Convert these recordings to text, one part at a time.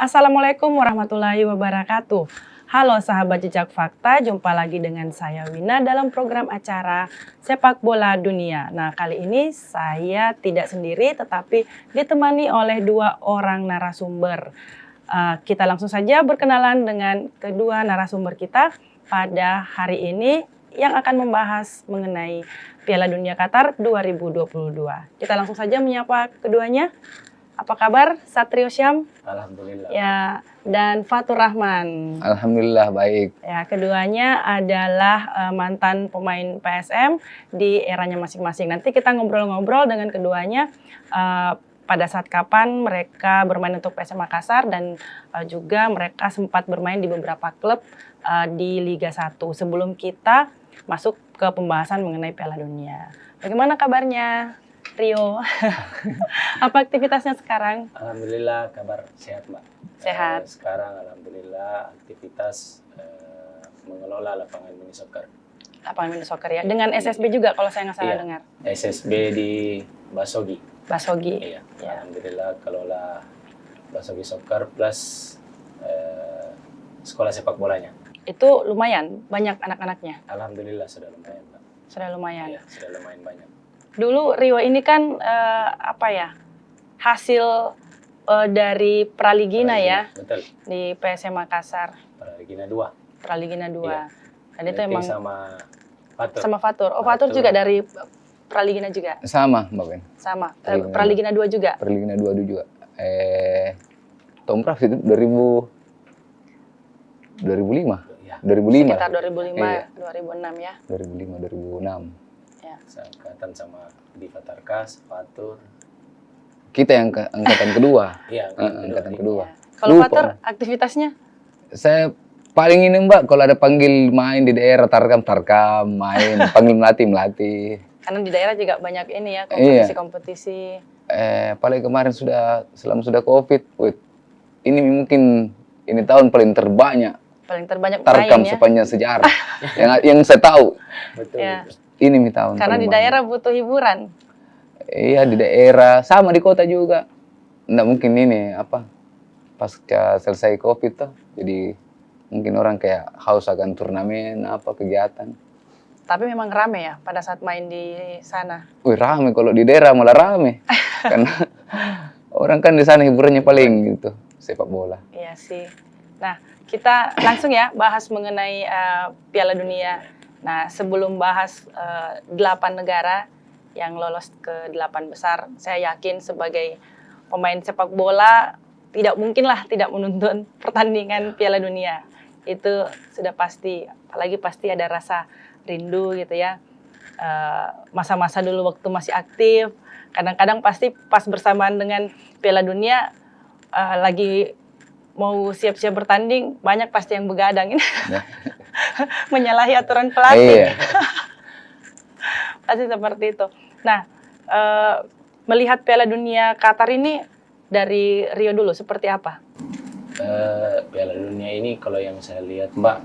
Assalamualaikum warahmatullahi wabarakatuh. Halo sahabat Jejak Fakta, jumpa lagi dengan saya Wina dalam program acara Sepak Bola Dunia. Nah, kali ini saya tidak sendiri tetapi ditemani oleh dua orang narasumber. Kita langsung saja berkenalan dengan kedua narasumber kita pada hari ini yang akan membahas mengenai Piala Dunia Qatar 2022. Kita langsung saja menyapa keduanya. Apa kabar Satrio Syam? Alhamdulillah. Ya, dan Fatur Rahman. Alhamdulillah baik. Ya, keduanya adalah mantan pemain PSM di eranya masing-masing. Nanti kita ngobrol-ngobrol dengan keduanya pada saat kapan mereka bermain untuk PSM Makassar dan juga mereka sempat bermain di beberapa klub di Liga 1 sebelum kita masuk ke pembahasan mengenai Piala Dunia. Bagaimana kabarnya Rio? Apa aktivitasnya sekarang? Alhamdulillah kabar sehat, Mbak. Sehat. Sekarang alhamdulillah aktivitas mengelola lapangan mini soccer. Lapangan mini soccer ya. Dengan SSB juga kalau saya nggak salah dengar. SSB di Basogi. Basogi. Iya. Ya. Alhamdulillah kelola Basogi Soccer plus sekolah sepak bolanya. Itu lumayan banyak anak-anaknya. Alhamdulillah sudah lumayan, Mbak. Sudah lumayan. Iya, sudah lumayan banyak. Dulu Rio ini kan hasil dari Praligina ya. Betul. Di PSM Makassar. Praligina 2. Praligina 2. Iya. Dan itu emang sama Fatur. sama Fatur. Oh, Fatur juga dari Praligina juga. Sama Mbak Ben. Sama. Praligina 2 juga. Praligina 2 juga. Tahun berapa sih itu? 2005. Iya. 2005. Sekitar 2005, Iya. 2006 ya. 2005, 2006. Ya. Seangkatan sama di Fatarkas, Fatur. Kita yang angkatan kedua. Iya, Angkatan kedua. Ya. Kalau Lupa. Fatur aktivitasnya? Saya paling ini Mbak, kalau ada panggil main di daerah tarkam main, panggil melatih. Karena di daerah juga banyak ini ya, Iya. kompetisi. Paling kemarin selama sudah COVID, ini mungkin ini tahun paling terbanyak Paling terbanyak tarkam main ya. sepanjang sejarah yang saya tahu. Betul. Ya. Betul. Ini nih tahun. Karena paling di banyak. daerah butuh hiburan. Iya di daerah, sama di kota juga. Nggak mungkin ini pasca selesai COVID tuh, jadi mungkin orang kayak haus akan turnamen kegiatan. Tapi memang rame ya pada saat main di sana. Rame kalau di daerah malah rame, karena orang kan di sana hiburannya paling gitu sepak bola. Iya sih. Nah, kita langsung ya bahas mengenai Piala Dunia. Nah, sebelum bahas 8 negara yang lolos ke 8 besar, saya yakin sebagai pemain sepak bola tidak mungkinlah tidak menonton pertandingan Piala Dunia. Itu sudah pasti, apalagi pasti ada rasa rindu gitu ya. Masa-masa dulu waktu masih aktif, kadang-kadang pasti pas bersamaan dengan Piala Dunia lagi mau siap-siap bertanding, banyak pasti yang begadang ini. Menyalahi aturan pelatih. Iya. Pasti seperti itu. Nah, melihat Piala Dunia Qatar ini dari Rio dulu seperti apa? Piala Dunia ini kalau yang saya lihat Mbak,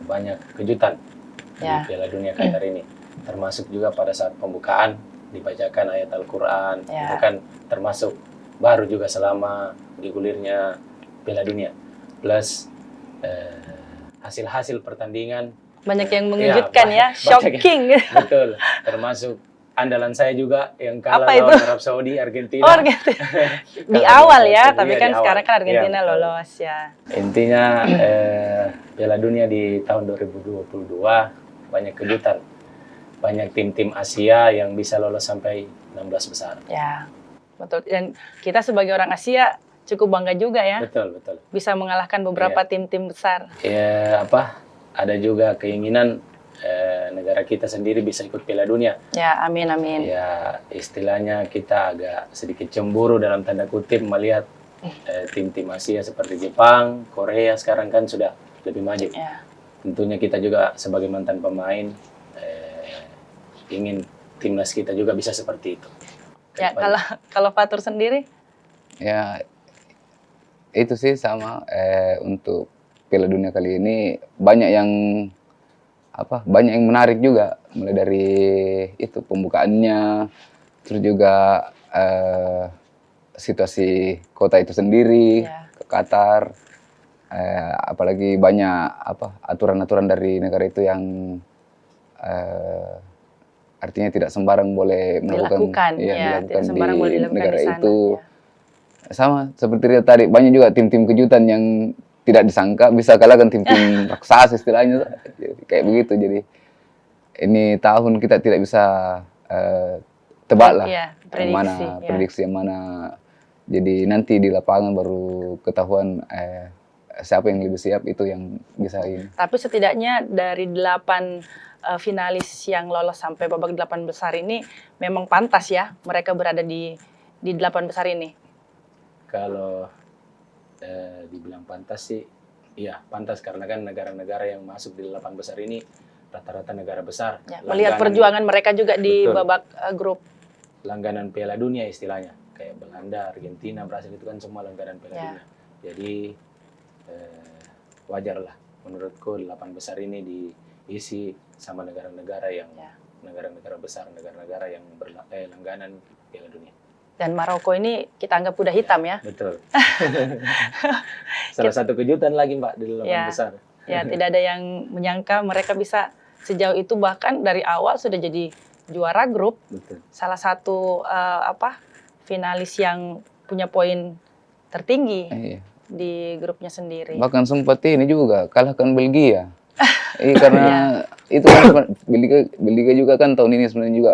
banyak kejutan Ya. di Piala Dunia Qatar ini. Termasuk juga pada saat pembukaan dibacakan ayat Al-Quran. Ya. Itu kan termasuk baru juga selama digulirnya Piala Dunia. Plus hasil-hasil pertandingan. Banyak yang mengejutkan ya, banyak shocking. Betul, termasuk andalan saya juga yang kalah Apa itu? lawan Arab Saudi, Argentina. Oh, Argentina. Di Kalah awal di ya, Arab tapi Saudi, kan di sekarang awal. kan Argentina Iya, betul. lolos ya. Intinya Piala Dunia di tahun 2022 banyak kejutan. Banyak tim-tim Asia yang bisa lolos sampai 16 besar. Ya, betul. Dan kita sebagai orang Asia cukup bangga juga ya, Betul, betul. bisa mengalahkan beberapa tim-tim besar. Ya, ada juga keinginan negara kita sendiri bisa ikut Piala Dunia. Ya, amin, amin. Ya, istilahnya kita agak sedikit cemburu dalam tanda kutip melihat tim-tim Asia seperti Jepang, Korea sekarang kan sudah lebih maju. Ya. Tentunya kita juga sebagai mantan pemain ingin timnas kita juga bisa seperti itu. Ya, kalau Fatur sendiri? Ya itu sih sama untuk Piala Dunia kali ini banyak yang menarik juga, mulai dari itu pembukaannya, terus juga situasi kota itu sendiri, Ya. ke Qatar, apalagi banyak aturan-aturan dari negara itu yang artinya tidak sembarang boleh Dilakukan, ya, ya, dilakukan tidak sembarang boleh di dilakukan negara di sana. itu. Ya. Sama seperti itu tadi, banyak juga tim-tim kejutan yang tidak disangka bisa kalahkan tim-tim raksasa istilahnya. Jadi, kayak begitu. Jadi ini tahun kita tidak bisa tebak lah Ya, yang mana prediksi, ya. prediksi yang mana. Jadi nanti di lapangan baru ketahuan siapa yang lebih siap, itu yang bisa ini. Tapi setidaknya dari 8 finalis yang lolos sampai babak 8 besar ini memang pantas ya mereka berada di 8 besar ini. Kalau dibilang pantas sih, iya pantas karena kan negara-negara yang masuk di 8 besar ini rata-rata negara besar. Ya, melihat perjuangan mereka juga di Betul. babak grup. Langganan Piala Dunia istilahnya, kayak Belanda, Argentina, Brasil itu kan semua langganan Piala Ya. Dunia. Jadi wajar lah menurutku 8 besar ini diisi sama negara-negara yang Ya. negara-negara besar, negara-negara yang langganan Piala Dunia. Dan Maroko ini kita anggap kuda hitam ya. Betul. Salah satu kejutan lagi Mbak di 8 Ya. besar. Ya, tidak ada yang menyangka mereka bisa sejauh itu, bahkan dari awal sudah jadi juara grup. Betul. Salah satu finalis yang punya poin tertinggi Iya. di grupnya sendiri. Bahkan sempat ini juga kalahkan Belgia. Karena itu kan Belgia juga kan tahun ini sebenarnya juga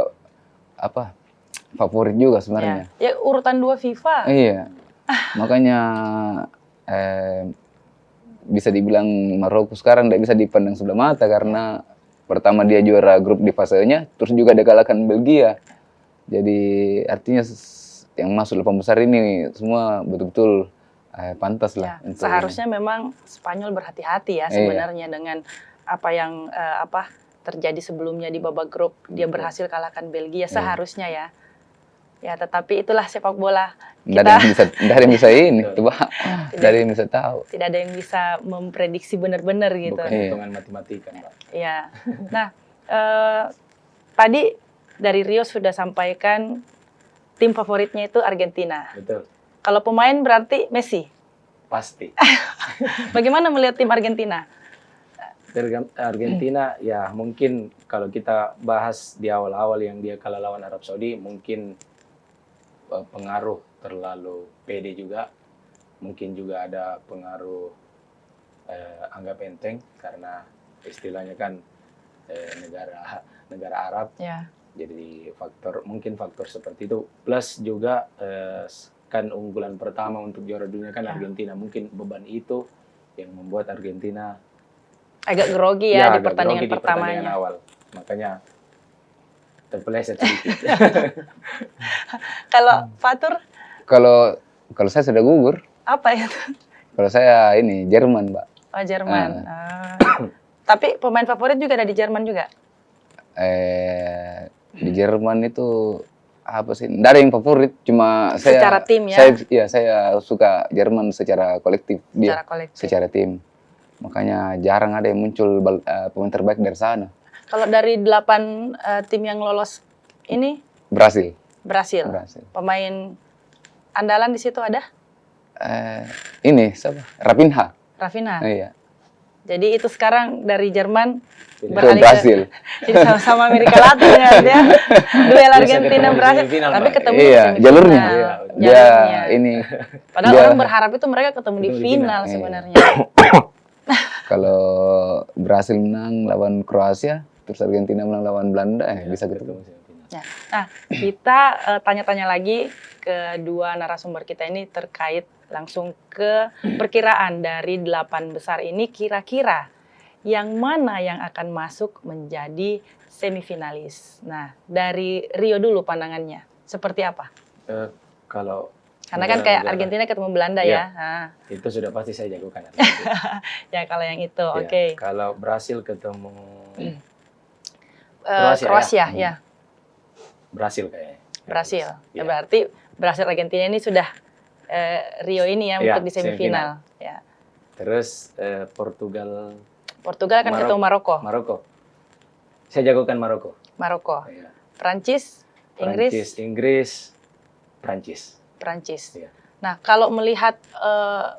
favorit juga sebenarnya. Ya, urutan 2 FIFA. Iya. Makanya bisa dibilang Maroko sekarang tidak bisa dipandang sebelah mata karena pertama dia juara grup di fasenya, terus juga dia kalahkan Belgia. Jadi artinya yang masuk 8 besar ini semua betul-betul pantas lah. Ya, seharusnya memang Spanyol berhati-hati ya sebenarnya dengan apa yang terjadi sebelumnya di babak grup. Dia berhasil kalahkan Belgia seharusnya ya. Ya, tetapi itulah sepak bola. Tidak ada yang bisa ini, coba. Tidak ada yang bisa tahu. Tidak ada yang bisa memprediksi benar-benar gitu. Bukan hitungan matematika, Mbak. Ya. Nah, tadi dari Rio sudah sampaikan tim favoritnya itu Argentina. Betul. Kalau pemain berarti Messi. Pasti. Bagaimana melihat tim Argentina? Argentina ya mungkin kalau kita bahas di awal-awal yang dia kalah lawan Arab Saudi, mungkin pengaruh terlalu pede juga, mungkin juga ada pengaruh anggap enteng karena istilahnya kan negara Arab, Ya. jadi mungkin faktor seperti itu, plus juga kan unggulan pertama untuk juara dunia kan Argentina, mungkin beban itu yang membuat Argentina Agak grogi ya di agak pertandingan grogi di pertamanya. pertandingan awal, makanya terpeleset sedikit. Kalau Fatur Kalau saya sudah gugur. apa itu? Kalau saya ini Jerman, Mbak. Oh, Jerman. Tapi pemain favorit juga ada di Jerman juga. Di Jerman itu apa sih? Nggak ada yang favorit, cuma saya Secara tim ya? Saya suka Jerman secara kolektif Secara kolektif. secara tim. Makanya jarang ada yang muncul pemain terbaik dari sana. Kalau dari 8 tim yang lolos ini Brasil. Brasil. Pemain andalan di situ ada? Ini siapa? Rapinha. Rafinha. Iya. Jadi itu sekarang dari Jerman Ke beralih Brasil. jadi sama-sama Amerika Latin ya, dia duel Argentina ketemu di Brasil, semifinal, tapi Mbak. ketemu Iya, di semifinal. jalurnya. Dia Jalurnya. ini. Padahal dia- orang berharap itu mereka ketemu di Ketemu di final final. Iya. sebenarnya. Kalau Brasil menang lawan Kroasia, terus Argentina menang lawan Belanda, bisa ketemu. semifinal. Ya. Nah, kita tanya-tanya lagi ke dua narasumber kita ini terkait langsung ke perkiraan dari 8 besar ini, kira-kira yang mana yang akan masuk menjadi semifinalis. Nah, dari Rio dulu pandangannya, seperti apa? Kalau Karena kan kayak negara-negara, Argentina ketemu Belanda Iya. ya. Nah, itu sudah pasti saya jagokan. ya kalau yang itu, Ya, oke. Kalau Brasil ketemu Kroasia, ya. Brasil kayaknya. Brasil. Ya, Ya. berarti Brasil Argentina ini sudah Rio ini ya Iya, untuk di semifinal. Ya. Terus Portugal, Portugal akan ketemu Maroko. Saya jagokan Maroko. Maroko. Ya. Prancis, Inggris. Inggris, Prancis. Prancis. Iya. Nah, kalau melihat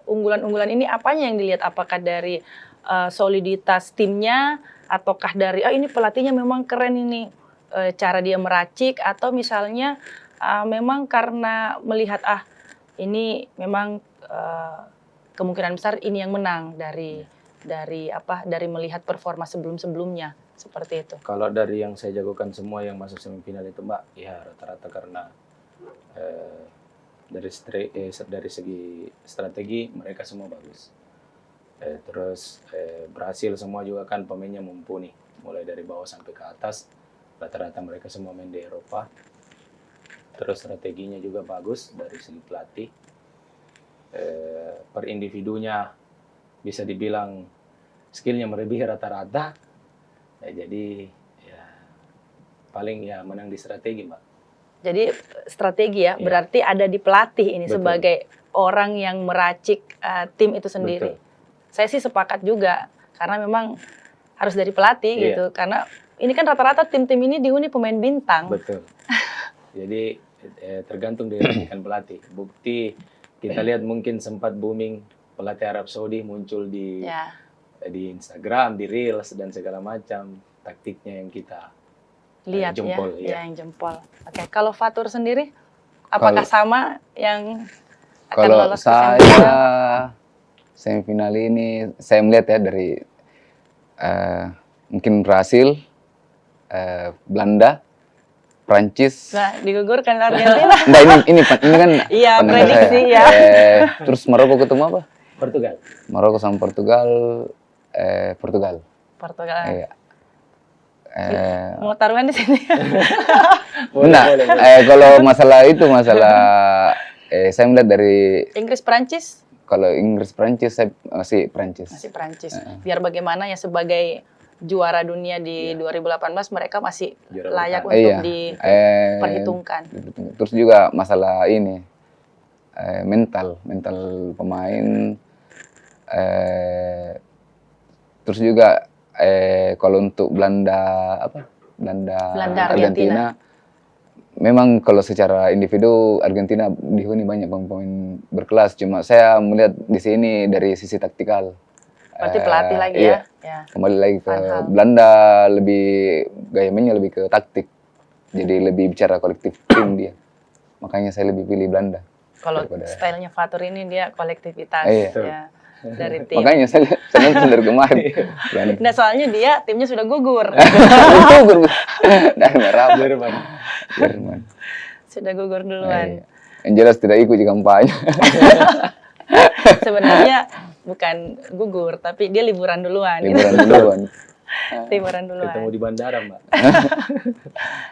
unggulan-unggulan ini, apanya yang dilihat? Apakah dari soliditas timnya, ataukah dari ini pelatihnya memang keren ini, cara dia meracik, atau misalnya memang karena melihat ini memang kemungkinan besar ini yang menang dari melihat performa sebelum-sebelumnya seperti itu. Kalau dari yang saya jagokan semua yang masuk semifinal itu Mbak, ya rata-rata karena dari segi strategi mereka semua bagus. Terus berhasil semua juga kan pemainnya mumpuni, mulai dari bawah sampai ke atas. Rata-rata mereka semua main di Eropa. Terus strateginya juga bagus dari segi pelatih. Per individunya bisa dibilang skillnya melebihi rata-rata. Jadi ya paling ya menang di strategi Mbak. Jadi strategi ya, Iya. berarti ada di pelatih ini Betul. sebagai orang yang meracik tim itu sendiri. Betul. Saya sih sepakat juga, karena memang harus dari pelatih Iya. gitu. Karena ini kan rata-rata tim-tim ini dihuni pemain bintang. Betul. Jadi tergantung dari racikan pelatih. Bukti kita lihat mungkin sempat booming pelatih Arab Saudi muncul di Ya. di Instagram, di Reels dan segala macam taktiknya yang kita Lihat jempol, ya, iya. yang jempol. Oke, kalau Fatur sendiri, apakah sama yang akan Kalau lolos ke semifinal? saya semifinal ini saya melihat ya dari mungkin Brasil, Belanda, Prancis. Nah, digugurkan Argentina. Nah, ini kan Iya, pandangan prediksi saya. ya. Terus Maroko ketemu apa? Portugal. Maroko sama Portugal, Portugal. Portugal. Iya. Mau taruhan di sini. Nah, kalau masalah saya melihat dari Inggris Prancis kalau Inggris Prancis saya masih Prancis. masih Prancis. Biar bagaimana ya sebagai juara dunia di 2018 mereka masih Juara layak bertahan. untuk Iya. diperhitungkan. Terus juga masalah ini mental pemain. Terus juga kalau untuk Belanda Argentina, memang kalau secara individu Argentina dihuni banyak pemain berkelas. Cuma saya melihat di sini dari sisi taktikal. Berarti pelatih lagi iya. ya. Kembali lagi ke Van Hal. Belanda, gaya mainnya lebih ke taktik. Jadi lebih bicara kolektif tim dia. Makanya saya lebih pilih Belanda. Kalau daripada- stylenya Fatur ini dia kolektivitas Iya. ya dari tim. Makanya saya nonton dari kemarin. Belanda. Nah, soalnya dia timnya sudah gugur. Dan merah Jerman. Jerman. Sudah gugur duluan. Iya. Yang jelas tidak ikut di kampanye. Sebenarnya bukan gugur, tapi dia liburan duluan. Liburan duluan. Liburan duluan. Ketemu di bandara Mbak.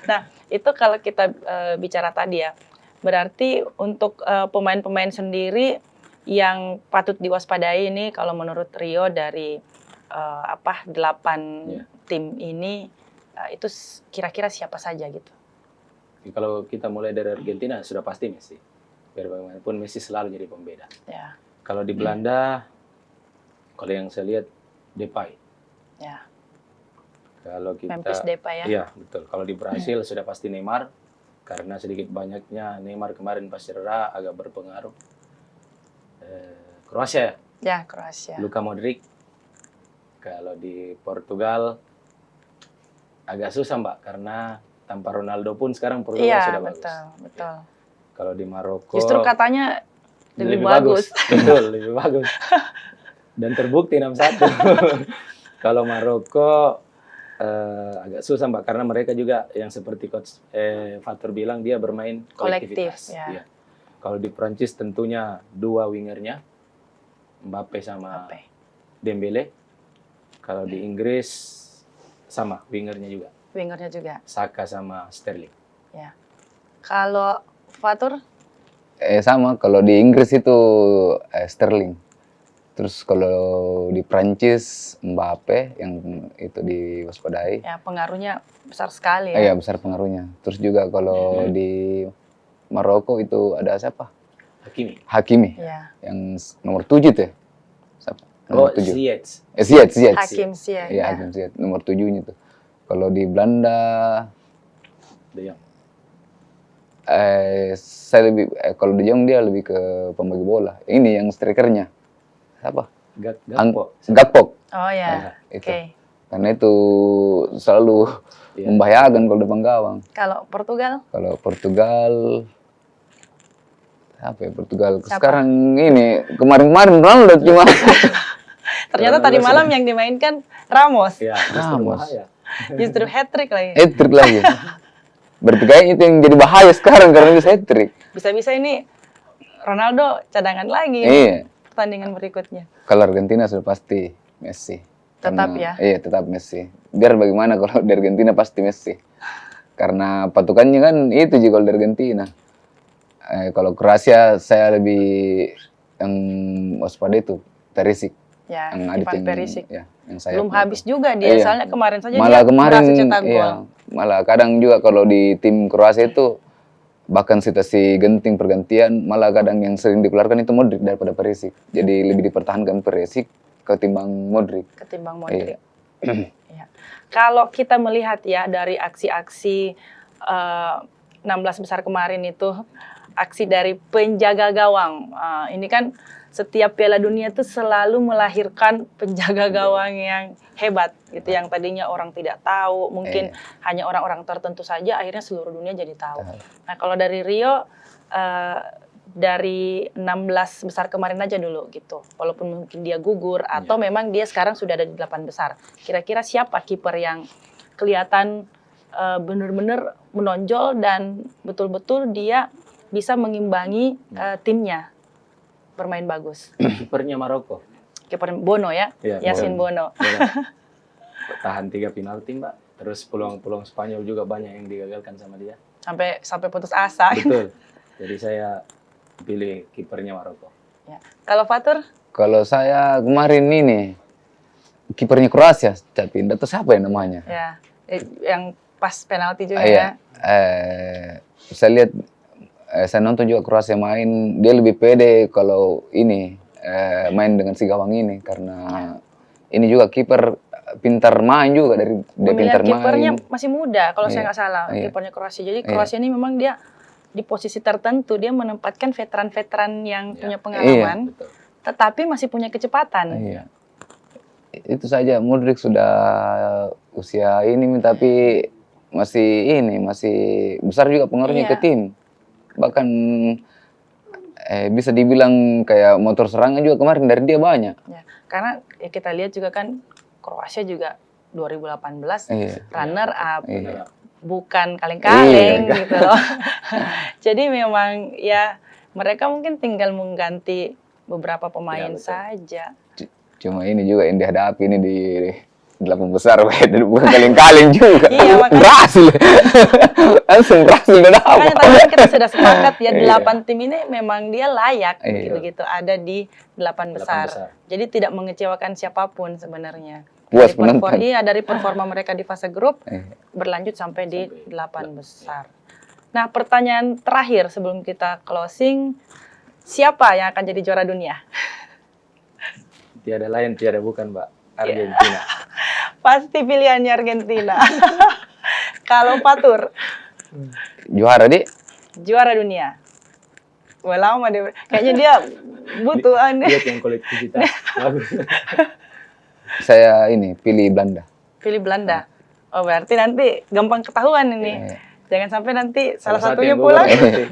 Nah, itu kalau kita bicara tadi ya, berarti untuk pemain-pemain sendiri yang patut diwaspadai ini kalau menurut Rio dari 8 Iya. tim ini itu kira-kira siapa saja gitu. Kalau kita mulai dari Argentina sudah pasti Messi. Biar bagaimanapun Messi selalu jadi pembeda. Ya, Kalau di Belanda, kalau yang saya lihat Depay. ya. Kalau kita Memphis Depay ya. Iya, betul. Kalau di Brasil sudah pasti Neymar karena sedikit banyaknya Neymar kemarin pas cedera agak berpengaruh. Kroasia ya, Ya, Kroasia. Luka Modric. Kalau di Portugal agak susah Mbak karena tanpa Ronaldo pun sekarang Portugal Iya, sudah bagus. betul, betul. Kalau di Maroko Justru katanya lebih bagus. Betul, lebih bagus. Dan terbukti 6-1. Kalau Maroko agak susah Mbak karena mereka juga yang seperti coach Fatur bilang dia bermain kolektivitas. Kolektif, ya. Iya. Kalau di Prancis tentunya 2 wingernya Mbappe sama Mbappe. Dembele. Kalau di Inggris sama wingernya juga Wingernya juga. Saka sama Sterling. Ya. Kalau Fatur Sama, kalau di Inggris itu Sterling. Terus kalau di Prancis Mbappe yang itu diwaspadai. ya pengaruhnya besar sekali ya. Iya, besar pengaruhnya. Terus juga kalau di Maroko itu ada siapa? Hakimi. Hakimi. Iya. Yang nomor 7 tuh ya? Siapa? Oh, Nomor 7. Ziyech. Ziyech. Hakim Ziyech. Iya, Hakim Ziyech. Nomor 7-nya tuh. Kalau di Belanda De Jong. Saya lebih kalau De Jong dia lebih ke pembagi bola. Ini yang strikernya siapa? Gakpo. Oh ya, Itu. oke. Karena itu selalu Iya. membahayakan kalau depan gawang. Kalau Portugal, Kalau Portugal apa ya Portugal Siapa? sekarang ini kemarin-kemarin Ronaldo cuma ternyata tadi malam yang dimainkan Ramos, Ya, justru Ramos. bahaya. justru hat-trick lagi. hat-trick lagi. Berarti kayaknya itu yang jadi bahaya sekarang karena bisa hat-trick. Bisa-bisa ini Ronaldo cadangan lagi Iya. pertandingan berikutnya. Kalau Argentina sudah pasti Messi. Tetap ya? Iya, tetap Messi. Biar bagaimana kalau di Argentina pasti Messi. Karena patukannya kan itu juga kalau di Argentina. Kalau Kroasia saya lebih yang waspada itu Perisic. Ya, Yang Ivan Perisic. Ya, yang saya Belum habis juga dia, Iya. soalnya kemarin saja Malah dia kemarin berhasil cetak gol. iya, malah kadang juga kalau di tim Kroasia itu bahkan situasi genting pergantian malah kadang yang sering dikeluarkan itu Modric daripada Perisic. Jadi lebih dipertahankan Perisic ketimbang Modric. Ketimbang Modric. Iya. Ya. Kalau kita melihat ya dari aksi-aksi 16 besar kemarin itu, aksi dari penjaga gawang. Ini kan setiap Piala Dunia itu selalu melahirkan penjaga gawang yang hebat gitu, yang tadinya orang tidak tahu, mungkin hanya orang-orang tertentu saja, akhirnya seluruh dunia jadi tahu. Nah, kalau dari Rio dari 16 besar kemarin aja dulu gitu. Walaupun mungkin dia gugur atau memang dia sekarang sudah ada di 8 besar. Kira-kira siapa kiper yang kelihatan benar-benar menonjol dan betul-betul dia bisa mengimbangi timnya bermain bagus? Kipernya Maroko. Kiper Bono ya, Iya, Yasin Bono. Tahan 3 penalti, Mbak. Terus peluang-peluang Spanyol juga banyak yang digagalkan sama dia. Sampai putus asa. Betul. Jadi saya pilih kipernya Maroko. Ya. Kalau Fatur? Kalau saya kemarin ini kipernya Kroasia, tapi enggak tahu siapa ya namanya. Ya, yang pas penalti juga Iya. ya. Saya lihat saya nonton juga Kroasia main, dia lebih pede kalau ini main dengan si gawang ini karena ini juga kiper pintar main juga dari dia Pemilihan pintar kipernya main. masih muda kalau saya Iya. nggak salah, Iya. kipernya Kroasia. Jadi Kroasia ini memang dia di posisi tertentu, dia menempatkan veteran-veteran yang punya pengalaman, Betul. tetapi masih punya kecepatan. Iya. Itu saja Modric sudah usia ini tapi masih besar juga pengaruhnya Iya. ke tim. Bahkan bisa dibilang kayak motor serangan juga kemarin dari dia banyak. Ya, karena ya kita lihat juga kan Kroasia juga 2018 Iya. runner up, Iya. bukan kaleng-kaleng Iya. gitu loh. Jadi memang ya mereka mungkin tinggal mengganti beberapa pemain betul. saja. Cuma ini juga yang dihadapi ini di 8 besar, bukan kaleng-kaleng juga. Iya, makanya. Berhasil. Langsung berhasil dan apa. Makanya tadi kan kita sudah sepakat ya, Iya. 8 tim ini memang dia layak Iya. gitu-gitu ada di 8 besar. Jadi tidak mengecewakan siapapun sebenarnya. Puas Dari penonton. dari performa mereka di fase grup Iya. berlanjut sampai di 8 besar. Nah, pertanyaan terakhir sebelum kita closing, siapa yang akan jadi juara dunia? Tiada lain, tiada bukan, Mbak. Argentina. Pasti pilihannya Argentina. Kalau Fatur, Juara di juara dunia. Wah, lama deh. Kayaknya dia butuh aneh. Lihat yang kolektivitas. Bagus. saya ini pilih Belanda. Pilih Belanda. Oh, berarti nanti gampang ketahuan ini. Iya. Jangan sampai nanti salah satu satunya yang gugur pulang. berarti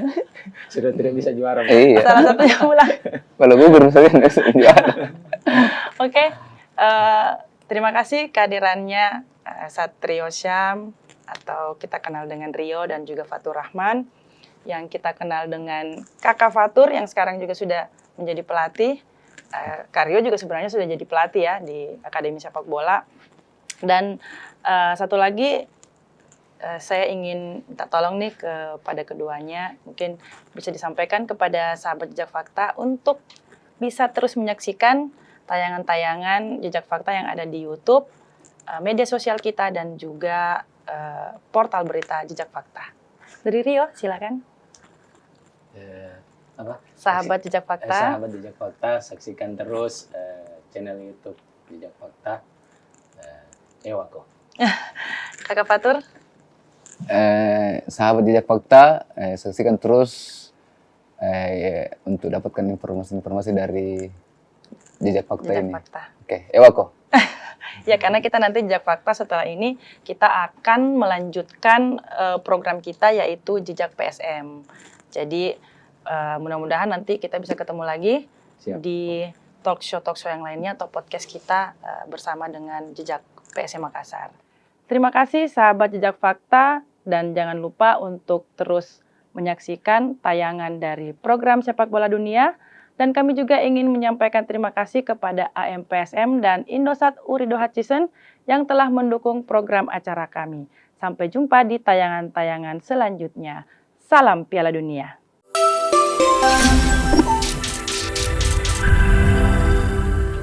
sudah tidak bisa juara, Mbak. Iya. Salah satunya pulang. Kalau gugur saya nggak bisa juara. Oke, terima kasih kehadirannya Satrio Syam, atau kita kenal dengan Rio, dan juga Fatur Rahman yang kita kenal dengan Kakak Fatur yang sekarang juga sudah menjadi pelatih. Kak Rio juga sebenarnya sudah jadi pelatih ya di Akademi Sepak Bola. Dan satu lagi saya ingin minta tolong nih kepada keduanya, mungkin bisa disampaikan kepada sahabat Jejak Fakta untuk bisa terus menyaksikan tayangan-tayangan Jejak Fakta yang ada di YouTube, media sosial kita, dan juga portal berita Jejak Fakta. Dari Rio, silakan. Apa? Sahabat Jejak Fakta. Sahabat Jejak Fakta, saksikan terus channel YouTube Jejak Fakta. Ewako. Kakak Fatur. sahabat Jejak Fakta, saksikan terus untuk dapatkan informasi-informasi dari Jejak Fakta Jejak ini. Fakta. Oke, Ewako. Ya, karena kita nanti Jejak Fakta setelah ini kita akan melanjutkan program kita yaitu Jejak PSM. Jadi mudah-mudahan nanti kita bisa ketemu lagi Siap. di talk show yang lainnya atau podcast kita bersama dengan Jejak PSM Makassar. Terima kasih sahabat Jejak Fakta dan jangan lupa untuk terus menyaksikan tayangan dari program Sepak Bola Dunia. Dan kami juga ingin menyampaikan terima kasih kepada AMPSM dan Indosat Urido Hutchison yang telah mendukung program acara kami. Sampai jumpa di tayangan-tayangan selanjutnya. Salam Piala Dunia.